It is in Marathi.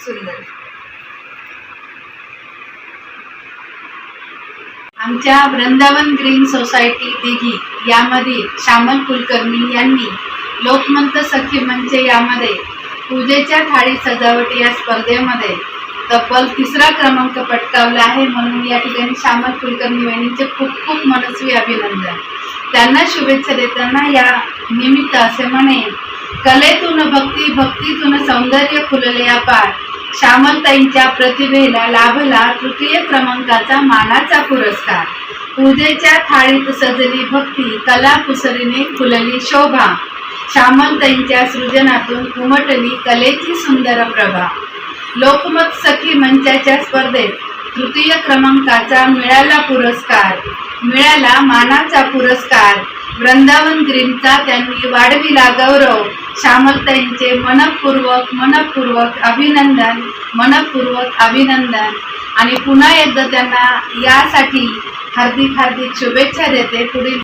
सुंदर. आमच्या वृंदावन ग्रीन सोसायटी दिघी यामधील श्यामल कुलकर्णी यांनी लोकमंत सखी मंच यामध्ये पूजेच्या थाळी सजावट या स्पर्धेमध्ये तब्बल 3रा क्रमांक पटकावला आहे. म्हणून या ठिकाणी श्यामल कुलकर्णी यांचे खूप खूप मनस्वी अभिनंदन. त्यांना शुभेच्छा देताना या निमित्त असे म्हणे, कलेतून भक्ती, भक्तीतून सौंदर्य फुलले अपार. श्यामलताईंच्या प्रतिभेला लाभला 3य क्रमांकाचा मानाचा पुरस्कार. पूजेच्या थाळीत सजली भक्ती, कला कुसरीने फुलली शोभा. श्यामलताईंच्या सृजनातून उमटली कलेची सुंदर प्रभा. लोकमत सखी मंचाच्या स्पर्धेत 3य क्रमांकाचा मिळाला पुरस्कार, मिळाला मानाचा पुरस्कार. वृंदावन ग्रीनचा त्यांनी वाढविला गौरव. श्यामलताईंचे मनपूर्वक अभिनंदन, मनपूर्वक अभिनंदन. आणि पुन्हा एकदा त्यांना यासाठी हार्दिक शुभेच्छा देते. पुढील